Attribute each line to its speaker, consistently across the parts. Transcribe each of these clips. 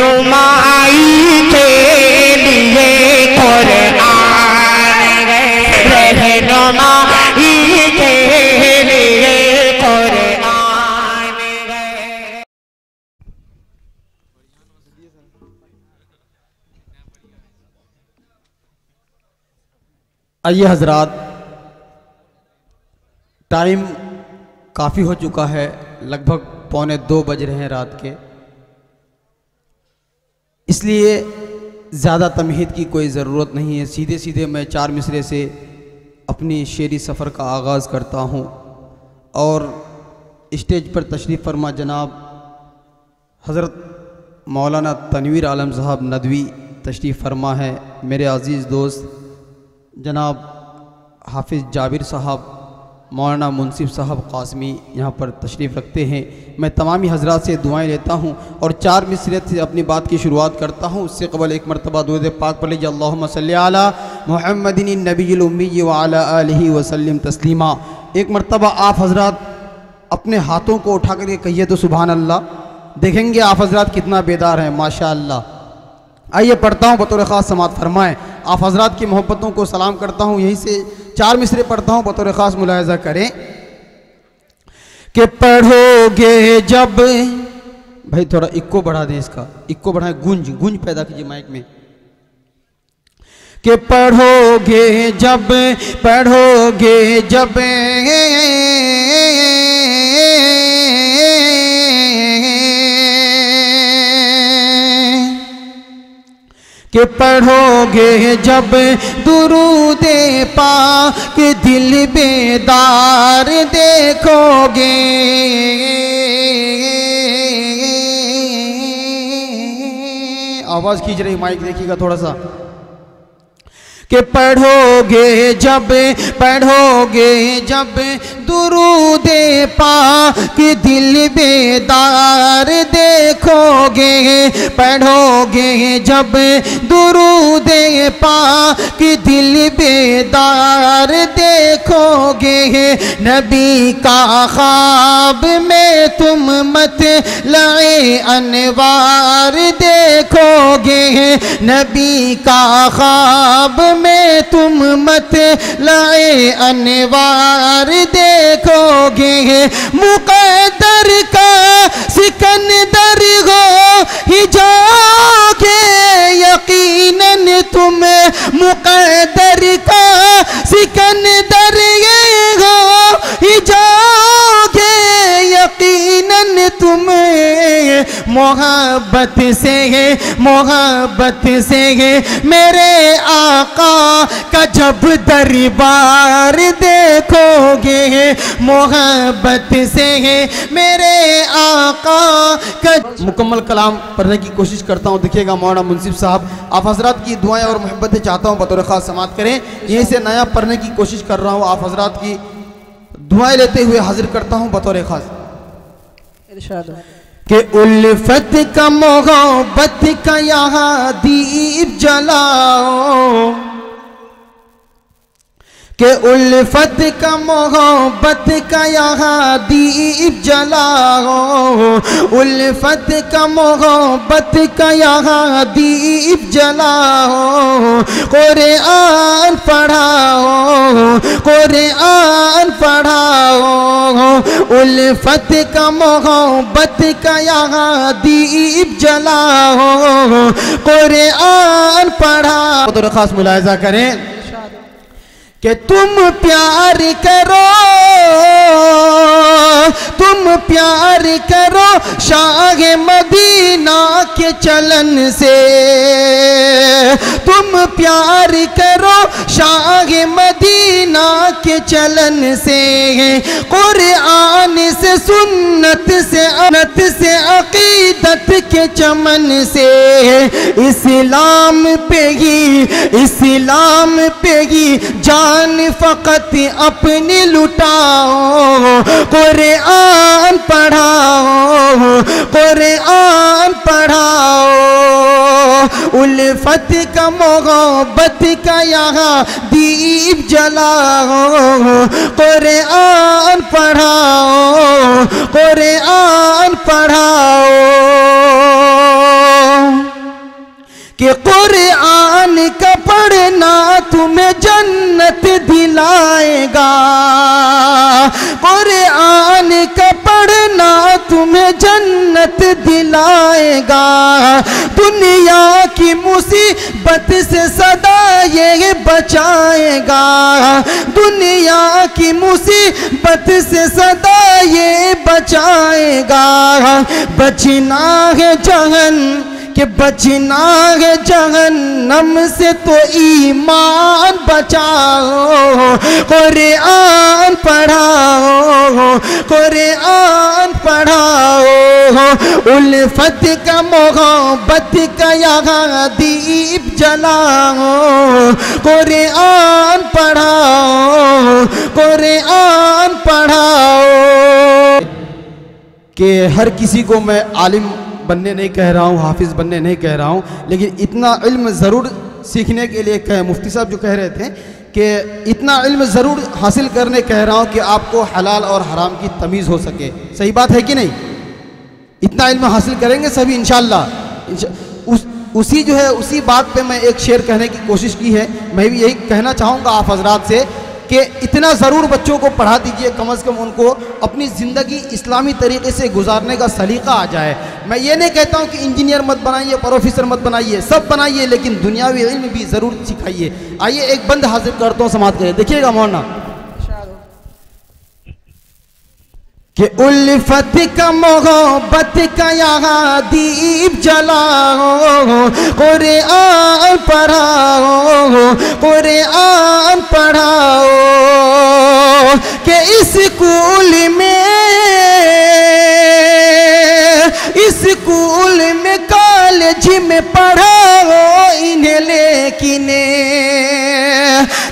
Speaker 1: रहनुमाई के लिए कुरान है, रहनुमाई के लिए कुरान है।
Speaker 2: आइए हजरात, टाइम काफ़ी हो चुका है, लगभग 1:45 बज रहे हैं रात के, इसलिए ज़्यादा तमहीद की कोई ज़रूरत नहीं है। सीधे सीधे मैं 4 मिसरे से अपनी शेरी सफ़र का आगाज़ करता हूँ और स्टेज पर तशरीफ़ फरमा जनाब हज़रत मौलाना तनवीर आलम साहब नदवी तशरीफ़ फरमा है। मेरे अज़ीज़ दोस्त जनाब हाफिज़ जाबिर साहब, मौलाना मुनसिफ साहब कासमी यहाँ पर तशरीफ़ रखते हैं। मैं तमामी हजरात से दुआएं लेता हूँ और 4 मिसरे से अपनी बात की शुरुआत करता हूँ। उससे कबल एक मरतबा दुरूद पाक पढ़ लीजिए, अल्लाहुम्मा सल्ली अला मुहम्मदिन नबील उम्मी व अला आलिहि वसल्लम तस्लीमा। एक मरतबा आप हजरात अपने हाथों को उठा करके कहिए तो सुभान अल्लाह। देखेंगे आप हजरात कितना बेदार हैं, माशा अल्लाह। आइए पढ़ता हूँ, बतौर ख़ास समात फरमाएँ। आप हजरात की मोहब्बतों को सलाम करता हूँ, यहीं से 4 मिसरे पढ़ता हूँ, बतौर ख़ास मुलाहिज़ा करें कि पढ़ोगे जब, भाई थोड़ा इक्को बढ़ा दें, इसका इक्को बढ़ाएं, गूंज पैदा कीजिए माइक में, कि पढ़ोगे जब कि पढ़ोगे जब दुरूदे पाक दिल बेदार देखोगे। आवाज़ खींच रही माइक, देखिएगा थोड़ा सा, कि पढ़ोगे जब दुरूदे पाक दिल बेदार देखोगे। पढ़ोगे जब दुरूदे पाक दिल बेदार देखोगे। नबी का ख्वाब में तुम मत लाए अनवार देखोगे। नबी का ख्वाब में तुम मत लाए अनवार देखोगे। मुक़द्दर का सिकंदर हो ही जाओगे यकीनन तुम। मुक़द्दर का सिकंदर ये हो ही जाओगे यकीनन तुम। मोहब्बत से मेरे आका का जब दरबार देखोगे। मोहब्बत से मेरे आका का मुकम्मल कलाम पढ़ने की कोशिश करता हूँ। देखिएगा मौलाना मुनसिफ साहब, आप हजरात की दुआएं और मोहब्बतें चाहता हूँ बतौर ख़ास समात करें। यहीं से नया पढ़ने की कोशिश कर रहा हूँ, आप हजरात की दुआएं लेते हुए हाजिर करता हूँ बतौर ख़ास। कि उल्फत का मोहब्बत का यहाँ दीप जलाओ। कि उल्फत का मोहब्बत का यहाँ दीप जलाओ। उल्फत का मोहब्बत का यहाँ दीप जलाओ। कुरान पढ़ाओ, कुरान पढ़ाओ। उल्फत का मोहब्बत का यहाँ दीप जलाओ। कुरान पढ़ाओ। तो खास मुलाहिज़ा करें कि तुम प्यार करो शाह मदीना के चलन से। तुम प्यार करो शाह मदीना के चलन से। कुरान से सुन्नत से अकीदत के चमन से। इस्लाम पे ही जान फकत अपनी लुटाओ। कुरान पढ़ाओ, कुरान पढ़ाओ। उल्फत का मोहब्बत का यहाँ दीप जलाओ। कुरान पढ़ाओ, कुरान पढ़ाओ। कुरान का पढ़ना तुम्हें जन्नत दिलाएगा। दुनिया की मुसीबत से सदा ये बचाएगा। दुनिया की मुसीबत से सदा ये बचाएगा। बचना है कि बचना है जहन्नम से तो ईमान बचाओ। कुरान पढ़ाओ, कुरान पढ़ाओ। उल्फत का मोहब्बत का यहाँ दीप जलाओ। कुरान पढ़ाओ, कुरान पढ़ाओ। कि हर किसी को मैं आलिम बनने नहीं कह रहा हूँ, हाफिज़ बनने नहीं कह रहा हूँ, लेकिन इतना इल्म ज़रूर सीखने के लिए कहे। मुफ्ती साहब जो कह रहे थे कि इतना इल्म ज़रूर हासिल करने कह रहा हूँ कि आपको हलाल और हराम की तमीज़ हो सके। सही बात है कि नहीं? इतना इल्म हासिल करेंगे सभी इंशाअल्लाह। उसी जो है उसी बात पे मैं एक शेर कहने की कोशिश की है। मैं भी यही कहना चाहूँगा आप हजरात से कि इतना ज़रूर बच्चों को पढ़ा दीजिए, कम से कम उनको अपनी ज़िंदगी इस्लामी तरीके से गुजारने का सलीका आ जाए। मैं ये नहीं कहता हूँ कि इंजीनियर मत बनाइए, प्रोफेसर मत बनाइए, सब बनाइए, लेकिन दुनियावी इल्म भी ज़रूर सिखाइए। आइए एक बंद हाजिर करता हूँ समाज के, देखिएगा मौलाना कि उल्फत का मोहब्बत का यहाँ दीप जलाओ। कुरान पढ़ाओ, कुरान पढ़ाओ। कि स्कूल में कॉलेज में पढ़ाओ इन्हें, लेकिन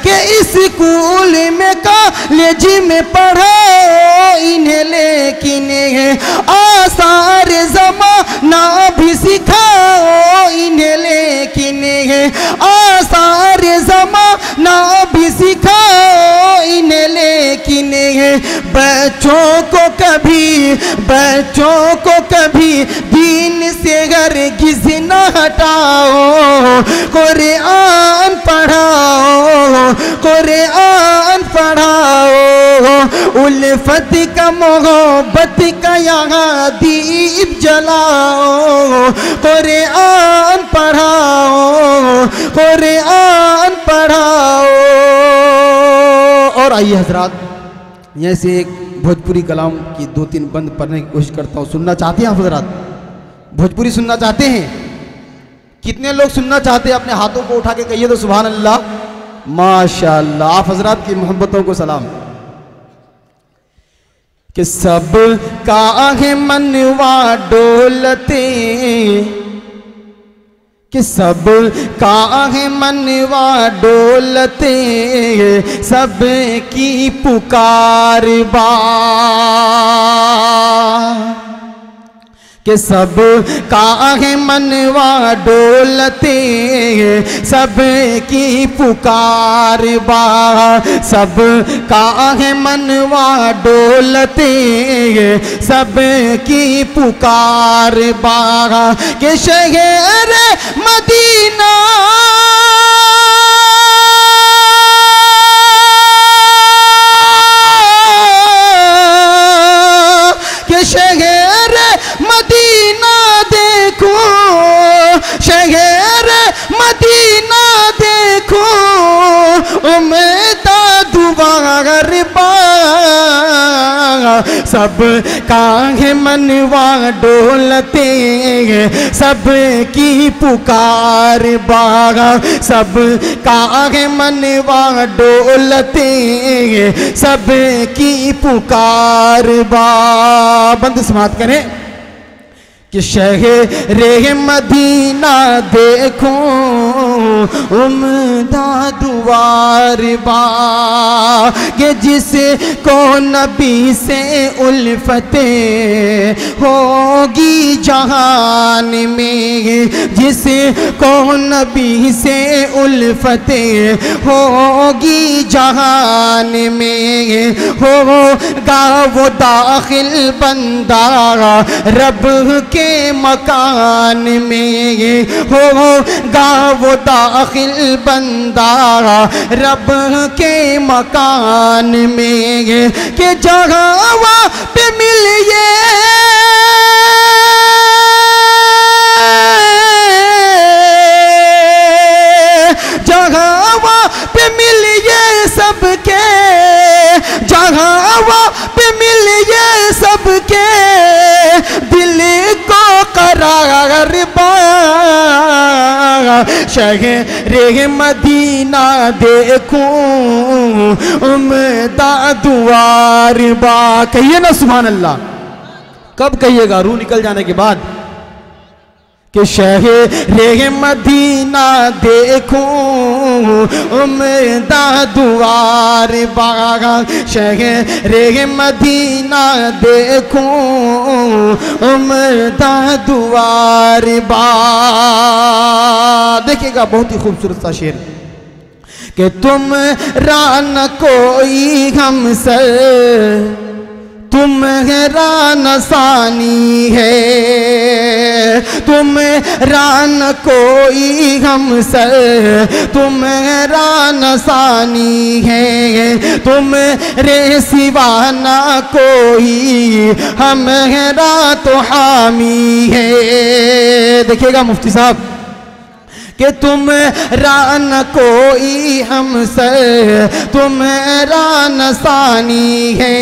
Speaker 2: कि स्कूल में कॉलेज में पढ़ाओ इन्हें, लेकिन आसार ज़माना भी सिखाओ इन्हें, लेकिन आसार ज़माना भी सिखाओ इन्हें, लेकिन बच्चों को कभी दीन से हरगिज़ न हटाओ। कुरान पढ़ाओ, कुरान पढ़ाओ। उल्फत का मोहब्बत का यहाँ दीप जलाओ। कुरान पढ़ाओ, कुरान पढ़ाओ। और आइए हजरात, यहाँ से एक भोजपुरी कलाम की 2-3 बंद पढ़ने की कोशिश करता हूँ। सुनना चाहते हैं आप हजरात? भोजपुरी सुनना चाहते हैं? कितने लोग सुनना चाहते हैं? अपने हाथों को उठा के कहिए तो सुभान अल्लाह, माशाअल्लाह। आप हजरात की मोहब्बतों को सलाम। कि सब का है मनवा डोलते, कि सब का है मनवा डोलते, सब की पुकार बा। कि सब का है मनवा डोलते, सब की पुकार बा। सब का है मनवा डोलते, सब की पुकार बा। कि शहर मदीना के शहर मदीना देखो, शहर मदीना देखो, उम्मीदा दुआर बा। सब का है मनवा डोलते, सब की पुकार बा। सब का है मनवा डोलते, सब की पुकार बा। बंद समाप्त करें कि शहर मदीना देखो, उम्दा दुआर बा। कि जिसको नबी से उल्फते होगी जहान में, जिसको नबी से उल्फते होगी जहान में,
Speaker 1: होगा वो दाखिल बंदा रब के मकान में, होगा वो दाखिल बंदा रब के मकान में कि जगह पे मिलिए जगह पे मिलिए सबके, जगह पे मिलिए सबके दिल को करार बा शहर मदीना देखूं उम्दा दुआर बा। कहिए ना सुभान अल्लाह। कब कहिएगा? रूह निकल जाने के बाद कि शहर मदीना देखूं उम्दा दुआर बागा, शहर मदीना देखूं उम्दा दुआर बा। देखिएगा बहुत ही खूबसूरत सा शेर कि तुम रान कोई हमसे तुम्हारा नसानी है, तुम्हारा न कोई हमसे तुम्हारा नसानी है, तुम्हारे सिवा ना कोई हमारा तो हामी है। देखिएगा मुफ्ती साहब कि तुम्हारा न कोई हमसे तुम्हारा नसानी है,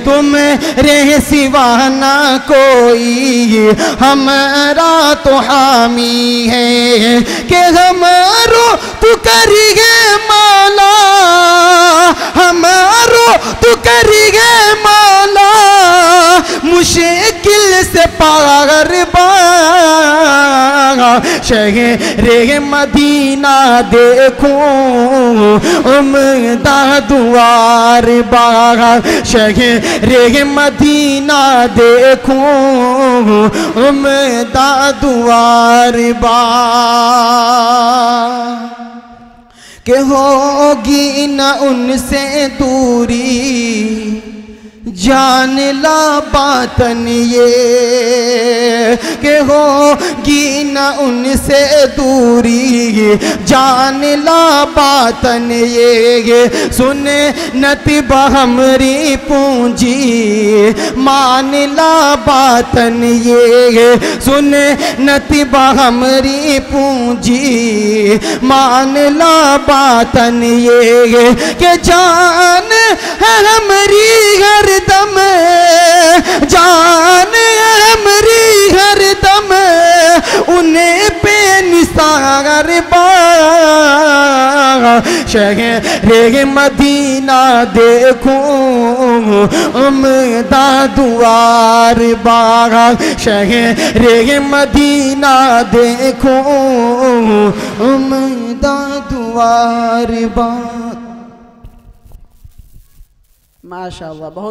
Speaker 1: तुम्हारे सिवा ना कोई हमारा तो हामी है कि हमारो तू करिए मौला, हमारो तू करिए मौला मुश्किल से पार बा। शहर मदीना देखूं उम्दा दुआर बागा, शहर मदीना देखूं उम्दा दुआर बा। के होगी न उनसे दूरी जान ला बातन ये, के होगी न उनसे दूरी जान ला बातन ये, सुने नति बहमरी पूंजी मान ला बातन ये, सुने नति बहमरी पूंजी मान ला बातन ये के जान है हमारी हरदम, जान है हमारी हरदम उन्हें पे निसार बा। शहर मदीना देखूं उम्दा दुआर बागा, शहर मदीना देखूं उम्दा दुआर बा। माशाअल्लाह बहुत